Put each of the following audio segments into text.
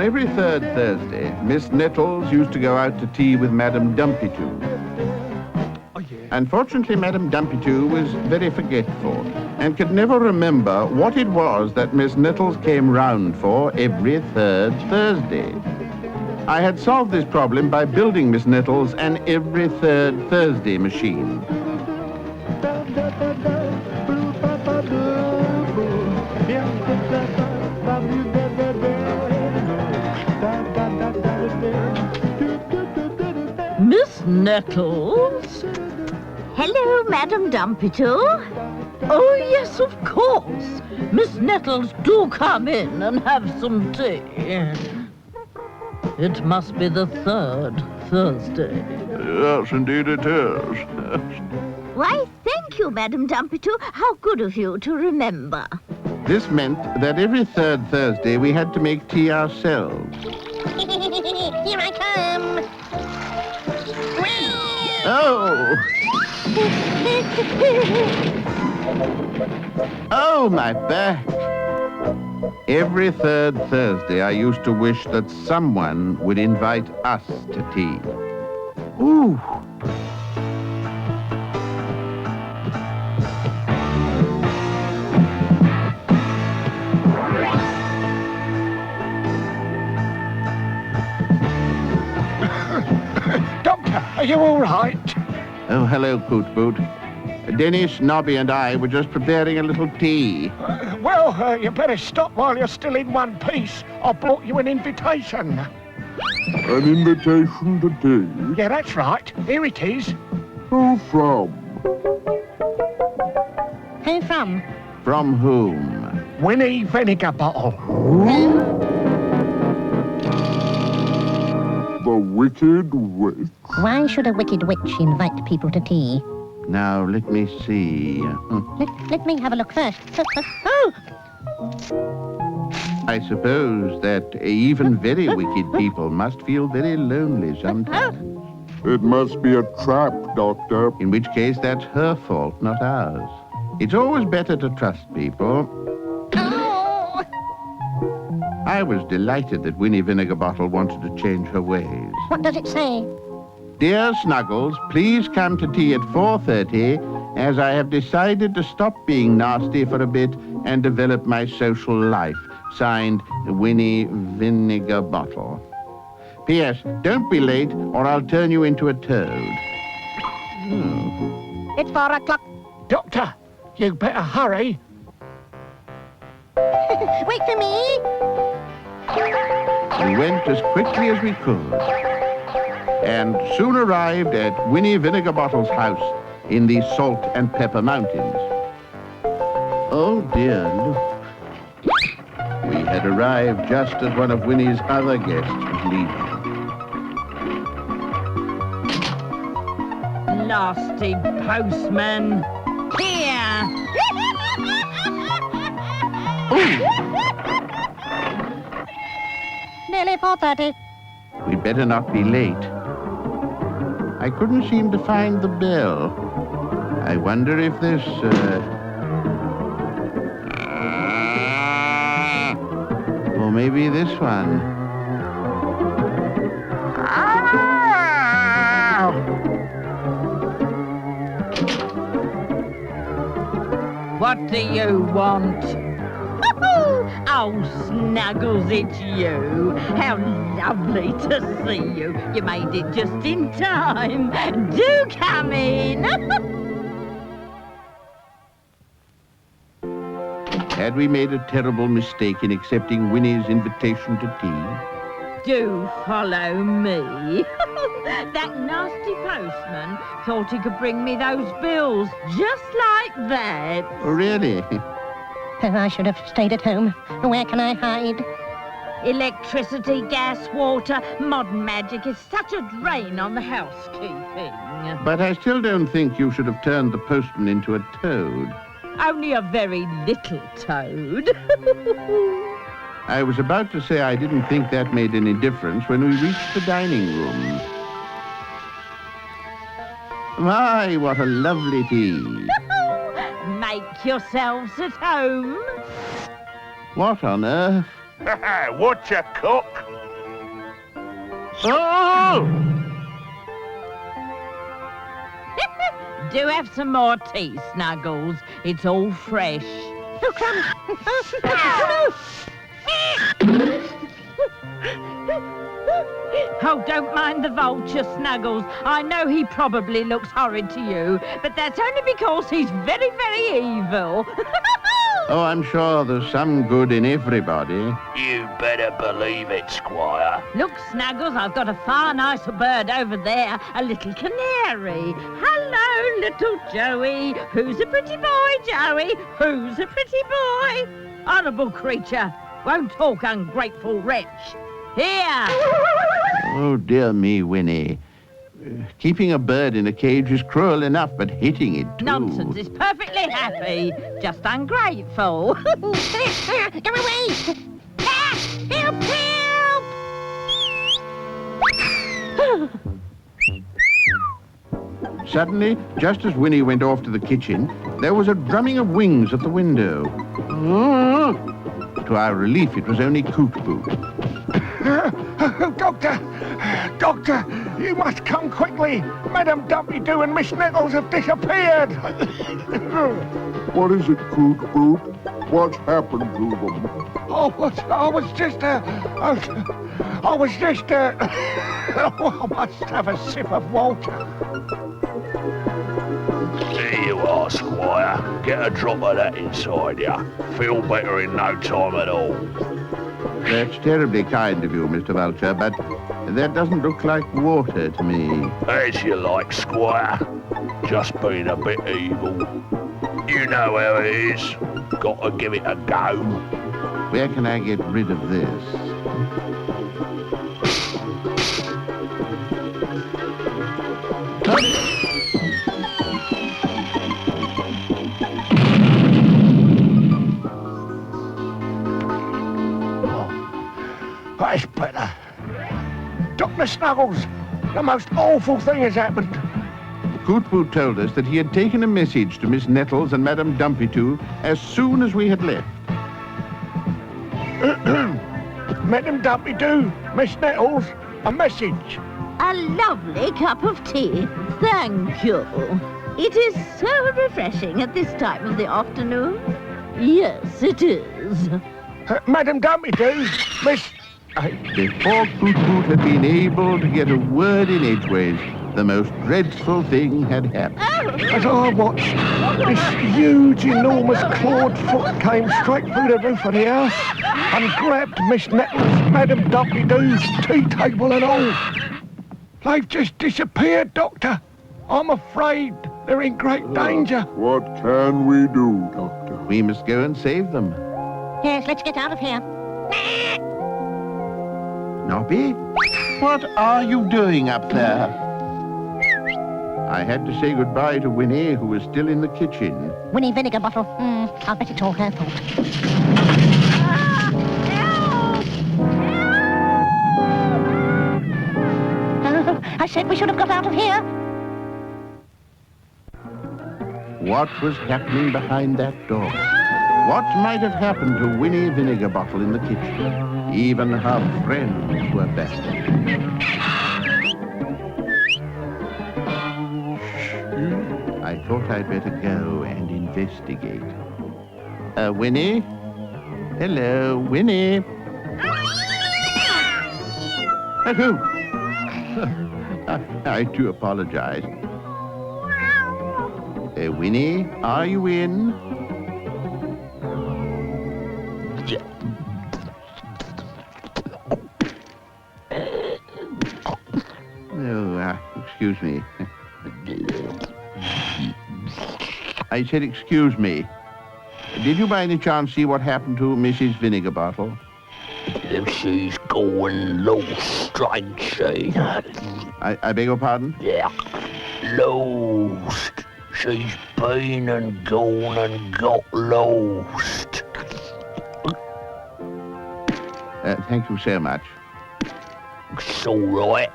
every third Thursday, Miss Nettles used to go out to tea with Madame Dumpy-Too. Oh, yeah. Unfortunately, Madame Dumpy-Too was very forgetful and could never remember what it was that Miss Nettles came round for every third Thursday. I had solved this problem by building Miss Nettles an every third Thursday machine. Miss Nettles? Hello, Madame Dumpy-Too. Oh, yes, of course. Miss Nettles, do come in and have some tea. It must be the third Thursday. Yes, indeed it is. Why, thank you, Madame Dumpy-Too. How good of you to remember. This meant that every third Thursday we had to make tea ourselves. Here I come. Oh! Oh, my back! Every third Thursday I used to wish that someone would invite us to tea. Ooh! Doctor, are you all right? Oh, hello, Poot Boot. Dennis, Nobby, and I were just preparing a little tea. You better stop while you're still in one piece. I brought you an invitation. An invitation to tea? Yeah, that's right. Here it is. Who from? Who from? From whom? Winnie Vinegar Bottle. The Wicked Witch. Why should a wicked witch invite people to tea? Now, let me see. Let me have a look first. Oh! I suppose that even very wicked people must feel very lonely sometimes. It must be a trap, Doctor. In which case, that's her fault, not ours. It's always better to trust people. Oh! I was delighted that Winnie Vinegar Bottle wanted to change her ways. What does it say? Dear Snuggles, please come to tea at 4:30, as I have decided to stop being nasty for a bit and develop my social life. Signed, Winnie Vinegar Bottle. P.S. Don't be late, or I'll turn you into a toad. It's 4 o'clock. Doctor, you better hurry. Wait for me. We went as quickly as we could, and soon arrived at Winnie Vinegar Bottle's house in the Salt and Pepper Mountains. Oh dear, look. We had arrived just as one of Winnie's other guests was leaving. Nasty postman. Here. Nearly 4:30. We'd better not be late. I couldn't seem to find the bell. I wonder if this, or maybe this one. What do you want? Oh, Snuggles, it's you. How lovely to see you. You made it just in time. Do come in. Had we made a terrible mistake in accepting Winnie's invitation to tea? Do follow me. That nasty postman thought he could bring me those bills just like that. Oh, really? Oh, I should have stayed at home. Where can I hide? Electricity, gas, water, modern magic is such a drain on the housekeeping. But I still don't think you should have turned the postman into a toad. Only a very little toad. I was about to say I didn't think that made any difference when we reached the dining room. My, what a lovely tea. Make yourselves at home. What on earth? What you cook? Oh! Do have some more tea, Snuggles. It's all fresh. Oh, crumbs. Oh, don't mind the vulture, Snuggles. I know he probably looks horrid to you, but that's only because he's very, very evil. Oh, I'm sure there's some good in everybody. You better believe it, Squire. Look, Snuggles, I've got a far nicer bird over there, a little canary. Hello, little Joey. Who's a pretty boy, Joey? Who's a pretty boy? Horrible creature. Won't talk, ungrateful wretch. Here. Oh, dear me, Winnie. Keeping a bird in a cage is cruel enough, but hitting it too. Nonsense. It's perfectly happy. Just ungrateful. Go away! Ah, help, help! Suddenly, just as Winnie went off to the kitchen, there was a drumming of wings at the window. To our relief, it was only Coot Boot. Doctor, you must come quickly. Madam Dumpty-Doo and Miss Nettles have disappeared. What is it, Coot Boot? What's happened to them? I was just, I must have a sip of water. Here you are, Squire. Get a drop of that inside ya. Feel better in no time at all. That's terribly kind of you, Mr. Vulture, but that doesn't look like water to me. As you like, Squire. Just being a bit evil. You know how it is. Got to give it a go. Where can I get rid of this? That's better. Dr. Snuggles, the most awful thing has happened. Coot Boot told us that he had taken a message to Miss Nettles and Madame Dumpty-Doo as soon as we had left. Madam Dumpty-Doo, Miss Nettles, a message. A lovely cup of tea. Thank you. It is so refreshing at this time of the afternoon. Yes, it is. Madam Dumpty-Doo, Miss... Before Coot Boot had been able to get a word in edgeways, the most dreadful thing had happened. As I watched, this huge, enormous clawed foot came straight through the roof of the house and grabbed Miss Nettles, Madam Dumpty-Doo's tea table and all. They've just disappeared, Doctor. I'm afraid they're in great danger. What can we do, Doctor? We must go and save them. Yes, let's get out of here. Nobby, what are you doing up there? I had to say goodbye to Winnie, who was still in the kitchen. Winnie vinegar bottle. I'll bet it's all her fault. I said we should have got out of here. What was happening behind that door? What might have happened to Winnie Vinegar Bottle in the kitchen? Even her friends were baffled. I thought I'd better go and investigate. Winnie? Hello, Winnie. Who? I do apologize. Winnie, are you in? Oh, excuse me. I said excuse me. Did you by any chance see what happened to Mrs. Vinegar Bottle? She's going lost, ain't she? I beg your pardon? Yeah, lost. She's been and gone and got lost. Thank you so much. It's all right.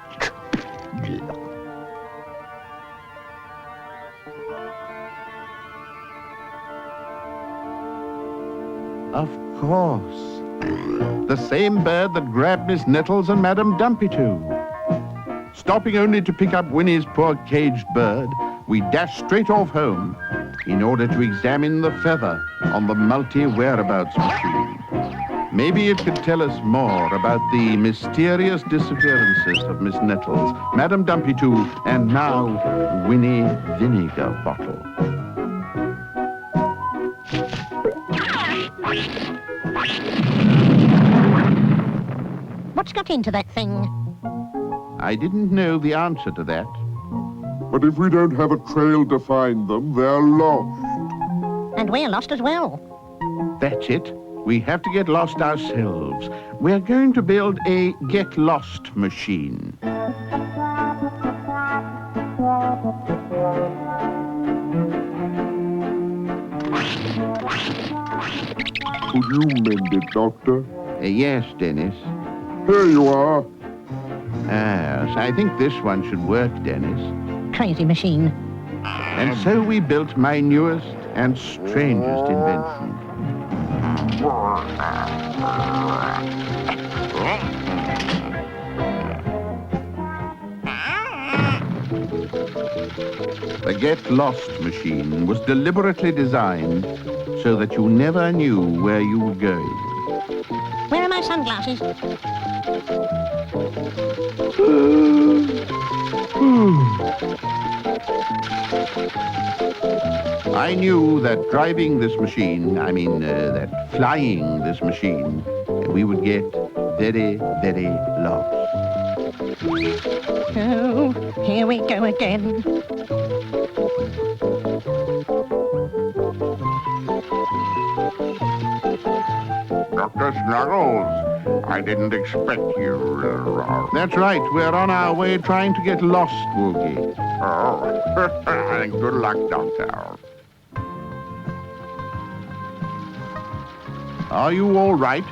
Of course. The same bird that grabbed Miss Nettles and Madame Dumpty-Doo. stopping only to pick up Winnie's poor caged bird, we dashed straight off home in order to examine the feather on the multi-whereabouts machine. Maybe it could tell us more about the mysterious disappearances of Miss Nettles, Madame Dumpy-Too, and now Winnie Vinegar Bottle. What's got into that thing? I didn't know the answer to that. But if we don't have a trail to find them, they're lost. And we're lost as well. That's it. We have to get lost ourselves. We're going to build a get-lost machine. Could you mend it, Doctor? Yes, Dennis. Here you are. Yes, I think this one should work, Dennis. Crazy machine. And so we built my newest and strangest invention. The Get Lost machine was deliberately designed so that you never knew where you were going. Where are my sunglasses? I knew that driving this machine, that flying this machine, we would get very, very lost. Oh, here we go again. Dr. Snuggles, I didn't expect you. That's right, we're on our way trying to get lost, Woogie. Oh, good luck, Doctor. Are you all right?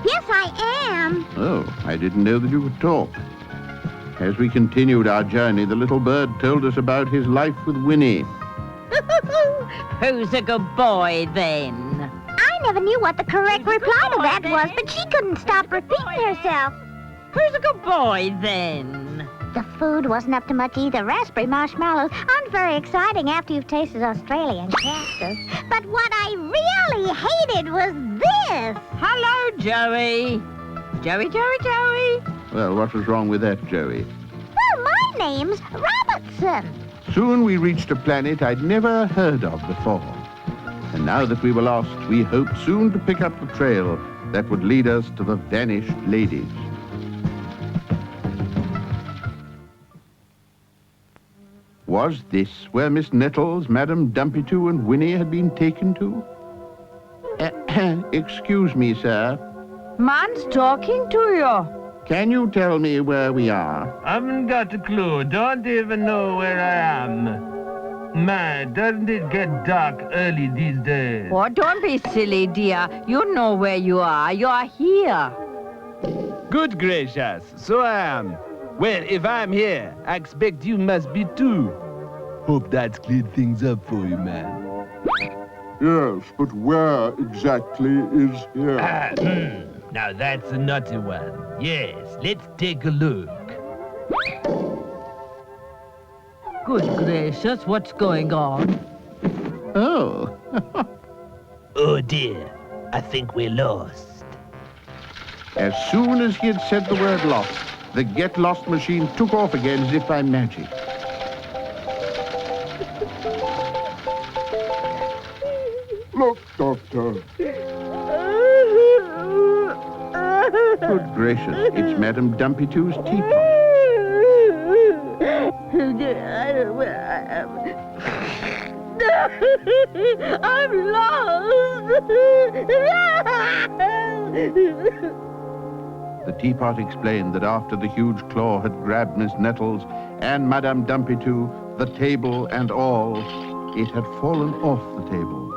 Yes, I am. Oh, I didn't know that you could talk. As we continued our journey, the little bird told us about his life with Winnie. Who's a good boy, then? I never knew what the correct reply to that was, but she couldn't stop repeating herself. Who's a good boy, then? The food wasn't up to much either. Raspberry marshmallows aren't very exciting after you've tasted Australian cactus. But what I really hated was this. Hello, Joey. Joey. Well, what was wrong with that, Joey? Well, my name's Robertson. Soon we reached a planet I'd never heard of before. And now that we were lost, we hoped soon to pick up the trail that would lead us to the vanished ladies. Was this where Miss Nettles, Madame Dumpy-Too, and Winnie had been taken to? Excuse me, sir. Man's talking to you. Can you tell me where we are? Haven't got a clue. Don't even know where I am. Man, doesn't it get dark early these days? Oh, don't be silly, dear. You know where you are. You are here. Good gracious, so I am. Well, if I'm here, I expect you must be too. Hope that's cleared things up for you, man. Yes, but where exactly is here? Now that's a nutty one. Yes, let's take a look. Good gracious, what's going on? Oh. Oh dear, I think we're lost. As soon as he had said the word lost, the Get Lost machine took off again as if by magic. Look, Doctor. Good gracious, it's Madame Dumpy-Too's teapot. I'm lost. The teapot explained that after the huge claw had grabbed Miss Nettles and Madame Dumpy-Too, the table and all, it had fallen off the table.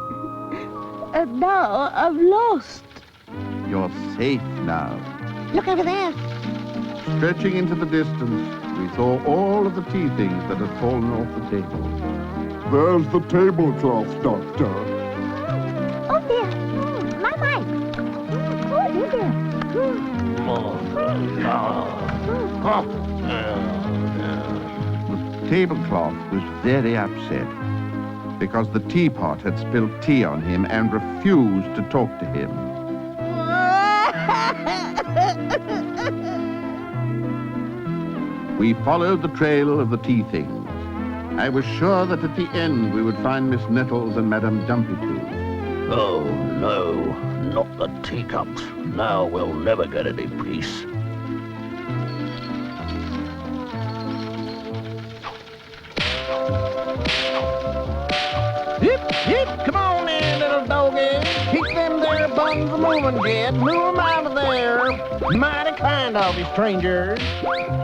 And now I'm lost. You're safe now. Look over there. Stretching into the distance, we saw all of the tea things that had fallen off the table. There's the tablecloth, Doctor. Oh, dear. My. Oh, dear. tablecloth was very upset because the teapot had spilled tea on him and refused to talk to him. We followed the trail of the tea things. I was sure that at the end we would find Miss Nettles and Madame Dumpy-Too. Oh, no, not the teacups. Now we'll never get any peace. Hip, hip, come on in, little doggy. Keep them there buns moving, kid. Move 'em out of there. Mighty kind of you, strangers.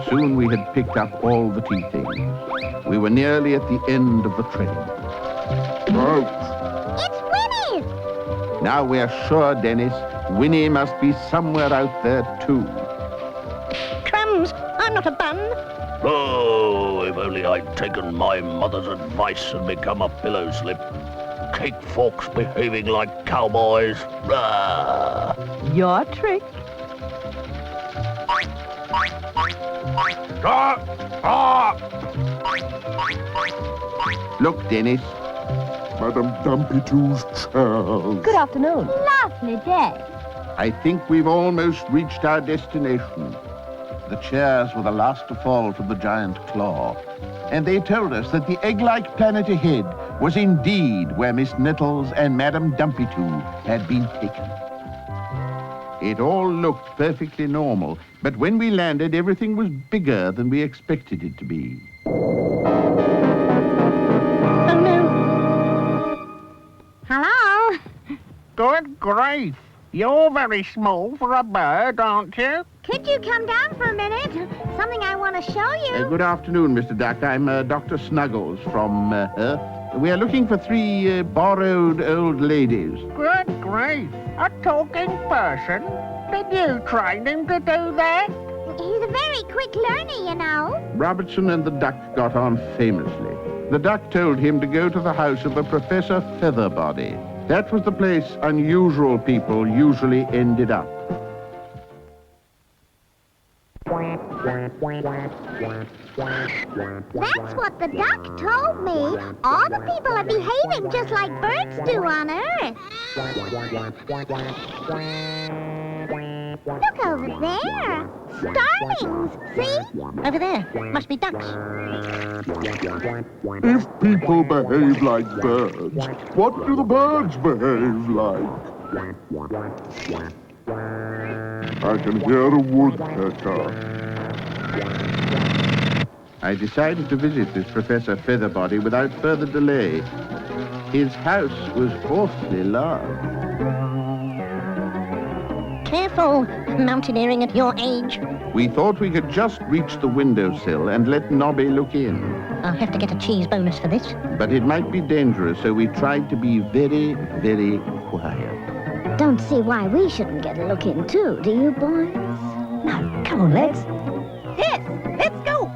Soon we had picked up all the tea things. We were nearly at the end of the trail. Ouch! It's Winnie! Now we are sure, Dennis, Winnie must be somewhere out there too. Crumbs, I'm not a bun. Oh, if only I'd taken my mother's advice and become a pillow slip. Cake forks behaving like cowboys. Ah. Your trick. Ah! Ah! Look, Dennis, Madame Dumpy-Too's chairs. Good afternoon. Lovely day. I think we've almost reached our destination. The chairs were the last to fall from the giant claw, and they told us that the egg-like planet ahead was indeed where Miss Nettles and Madame Dumpy-Too had been taken. It all looked perfectly normal, but when we landed, everything was bigger than we expected it to be. Oh no. Hello? Good grief. You're very small for a bird, aren't you? Could you come down for a minute? Something I want to show you. Good afternoon, Mr. Duck. I'm Dr. Snuggles from Earth. We are looking for 3 borrowed old ladies. Good grief. A talking person? Did you train him to do that? He's a very quick learner, you know. Robertson and the Duck got on famously. The Duck told him to go to the house of a Professor Featherbody. That was the place unusual people usually ended up. That's what the duck told me. All the people are behaving just like birds do on Earth. Look over there. Starlings, see? Over there. Must be ducks. If people behave like birds, what do the birds behave like? I can hear a woodpecker. I decided to visit this Professor Featherbody without further delay. His house was awfully large. Careful, mountaineering at your age. We thought we could just reach the windowsill and let Nobby look in. I'll have to get a cheese bonus for this. But it might be dangerous, so we tried to be very, very quiet. Don't see why we shouldn't get a look in too, do you, boys? No, come on, lads. Yes, let's go.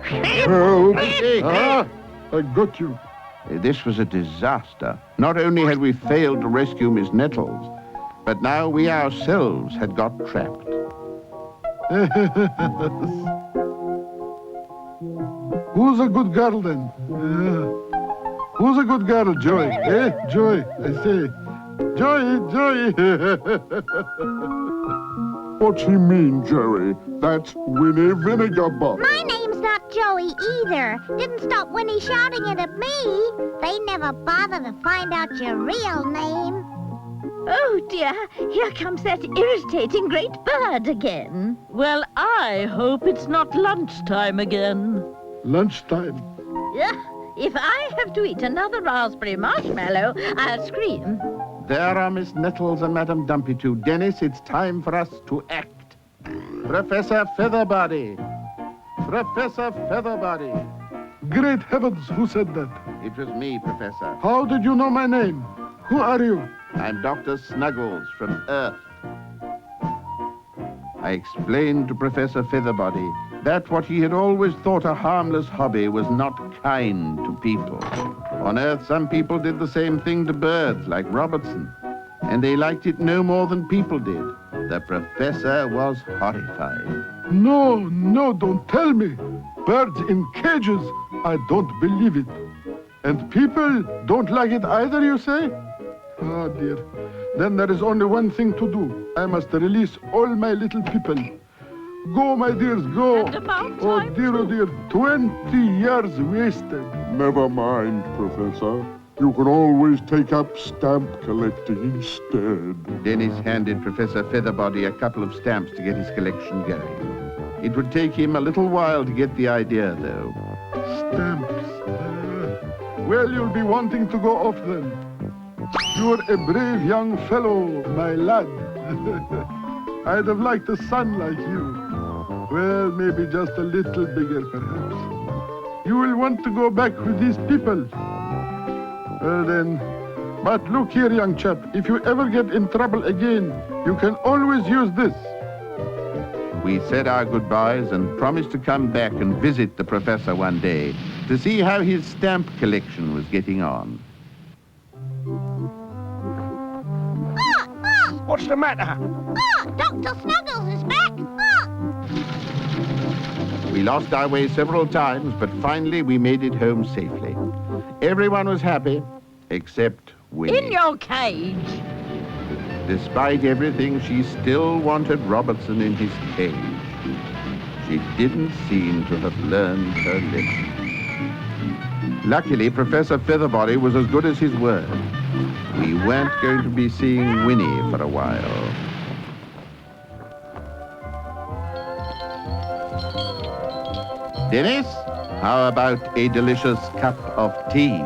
Help! Ah, I got you. This was a disaster. Not only had we failed to rescue Miss Nettles, but now we ourselves had got trapped. Who's a good girl then? Who's a good girl, Joey? Eh, Joey, I say. Joey, Joey. What's he mean, Joey? That's Winnie Vinegar Butt. My name's not Joey either. Didn't stop Winnie shouting it at me. They never bother to find out your real name. Oh dear, here comes that irritating great bird again. Well, I hope it's not lunchtime again. Lunchtime. If I have to eat another raspberry marshmallow, I'll scream. There are Miss Nettles and Madame Dumpy-Too. Dennis, it's time for us to act. Professor Featherbody. Professor Featherbody. Great heavens, who said that? It was me, Professor. How did you know my name? Who are you? I'm Dr. Snuggles from Earth. I explained to Professor Featherbody that what he had always thought a harmless hobby was not kind to people. On Earth, some people did the same thing to birds, like Robertson, and they liked it no more than people did. The professor was horrified. No, no, don't tell me. Birds in cages, I don't believe it. And people don't like it either, you say? Oh, dear. Then there is only one thing to do. I must release all my little people. Go, my dears, go. And about Oh, time, dear, oh, dear. 20 years wasted. Never mind, Professor. You can always take up stamp collecting instead. Dennis handed Professor Featherbody a couple of stamps to get his collection going. It would take him a little while to get the idea, though. Stamps. Well, you'll be wanting to go off then. You're a brave young fellow, my lad. I'd have liked a son like you. Well, maybe just a little bigger, perhaps. You will want to go back with these people. Well, then. But look here, young chap. If you ever get in trouble again, you can always use this. We said our goodbyes and promised to come back and visit the professor one day to see how his stamp collection was getting on. What's the matter? Dr. Snuggles is back. We lost our way several times, but finally we made it home safely. Everyone was happy, except Winnie. In your cage. Despite everything, she still wanted Robertson in his cage. She didn't seem to have learned her lesson. Luckily, Professor Featherbody was as good as his word. We weren't going to be seeing Winnie for a while. Dennis, how about a delicious cup of tea?